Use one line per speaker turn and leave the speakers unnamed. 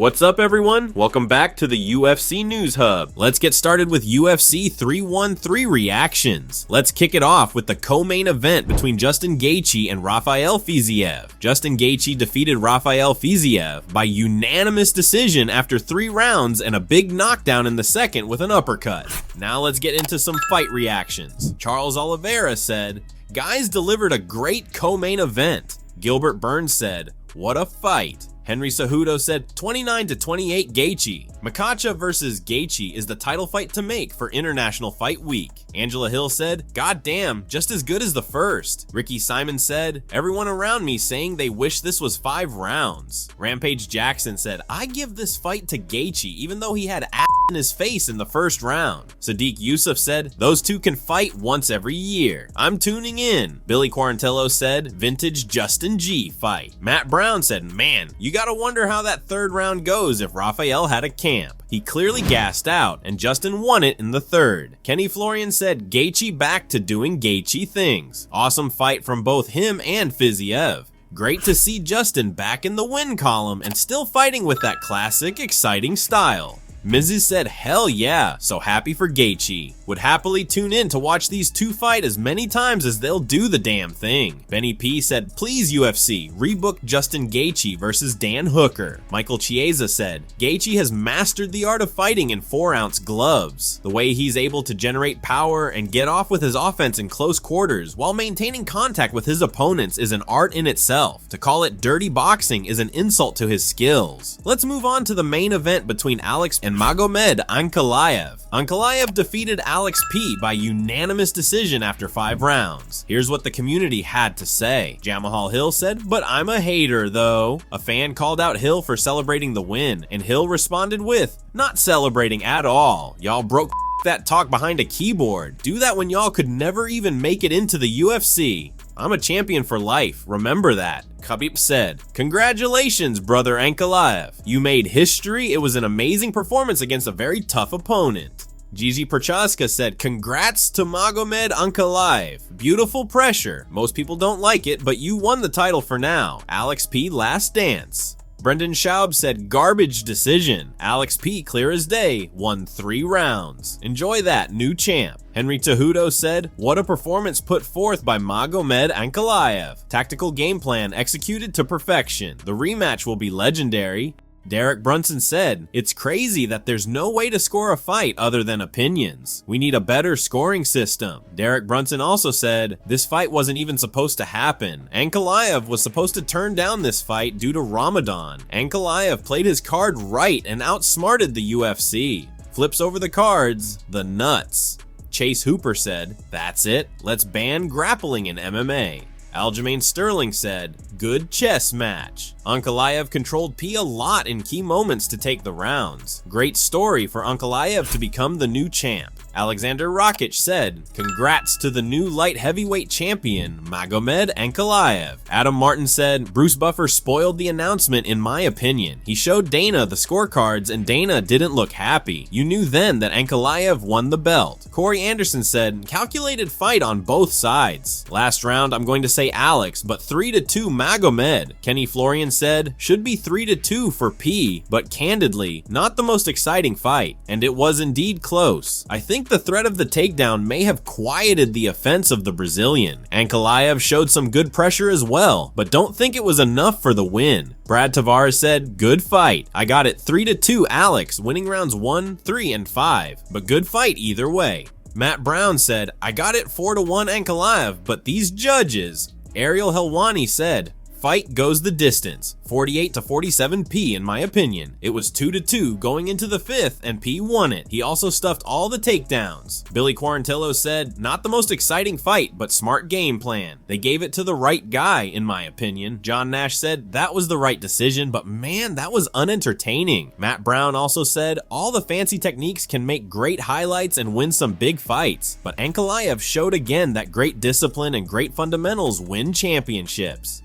What's up everyone? Welcome back to the UFC News Hub. Let's get started with UFC 313 reactions. Let's kick it off with the co-main event between Justin Gaethje and Rafael Fiziev. Justin Gaethje defeated Rafael Fiziev by unanimous decision after 3 rounds and a big knockdown in the second with an uppercut. Now let's get into some fight reactions. Charles Oliveira said, "Guys delivered a great co-main event." Gilbert Burns said, "What a fight." Henry Cejudo said 29-28 Gaethje. Makhachev versus Gaethje is the title fight to make for International Fight Week. Angela Hill said, "God damn, just as good as the first." Ricky Simon said, "Everyone around me saying they wish this was 5 rounds. Rampage Jackson said, "I give this fight to Gaethje even though he had ass in his face in the first round." Sadiq Yusuf said, "Those two can fight once every year. I'm tuning in." Billy Quarantillo said, "Vintage Justin G fight." Matt Brown said, "Man, you gotta wonder how that 3rd round goes if Rafael had a camp. He clearly gassed out, and Justin won it in the 3rd. Kenny Florian said, "Gaethje back to doing Gaethje things." Awesome fight from both him and Fiziev. Great to see Justin back in the win column and still fighting with that classic, exciting style. Mrs. said, "Hell yeah, so happy for Gaethje. Would happily tune in to watch these two fight as many times as they'll do the damn thing." Benny P said, "Please UFC, rebook Justin Gaethje versus Dan Hooker." Michael Chiesa said, "Gaethje has mastered the art of fighting in 4-ounce gloves. The way he's able to generate power and get off with his offense in close quarters while maintaining contact with his opponents is an art in itself. To call it dirty boxing is an insult to his skills." Let's move on to the main event between Alex and Magomed Ankalaev. Ankalaev defeated Alex P by unanimous decision after 5 rounds. Here's what the community had to say. Jamahal Hill said, "But I'm a hater though." A fan called out Hill for celebrating the win, and Hill responded with, "Not celebrating at all. Y'all broke that talk behind a keyboard. Do that when y'all could never even make it into the UFC. I'm a champion for life, remember that." Khabib said, "Congratulations, brother Ankalaev. You made history. It was an amazing performance against a very tough opponent." Gigi Prochaska said, "Congrats to Magomed Ankalaev. Beautiful pressure. Most people don't like it, but you won the title for now. Alex P. last dance." Brendan Schaub said, "Garbage decision. Alex P. clear as day, won 3 rounds. Enjoy that, new champ." Henry Cejudo said, "What a performance put forth by Magomed Ankalaev. Tactical game plan executed to perfection. The rematch will be legendary." Derek Brunson said, "It's crazy that there's no way to score a fight other than opinions. We need a better scoring system." Derek Brunson also said, "This fight wasn't even supposed to happen. Ankalaev was supposed to turn down this fight due to Ramadan. Ankalaev played his card right and outsmarted the UFC. Flips over the cards, the nuts." Chase Hooper said, "That's it. Let's ban grappling in MMA." Aljamain Sterling said, "Good chess match. Ankalaev controlled P a lot in key moments to take the rounds. Great story for Ankalaev to become the new champ." Alexander Rakic said, "Congrats to the new light heavyweight champion, Magomed Ankalaev." Adam Martin said, "Bruce Buffer spoiled the announcement in my opinion. He showed Dana the scorecards and Dana didn't look happy. You knew then that Ankalaev won the belt." Corey Anderson said, "Calculated fight on both sides. Last round I'm going to say Alex, but 3-2 Magomed." Kenny Florian said, "Should be 3-2 for P, but candidly, not the most exciting fight. And it was indeed close. I think the threat of the takedown may have quieted the offense of the Brazilian. Ankalaev showed some good pressure as well, but don't think it was enough for the win." Brad Tavares said, "Good fight. I got it 3-2 Alex, winning rounds 1, 3, and 5, but good fight either way." Matt Brown said, "I got it 4-1 Ankalaev, but these judges." Ariel Helwani said, "Fight goes the distance, 48-47 P in my opinion. It was 2-2 going into the 5th and P won it. He also stuffed all the takedowns." Billy Quarantillo said, "Not the most exciting fight, but smart game plan. They gave it to the right guy in my opinion." John Nash said, "That was the right decision, but man, that was unentertaining." Matt Brown also said, "All the fancy techniques can make great highlights and win some big fights, but Ankalaev showed again that great discipline and great fundamentals win championships."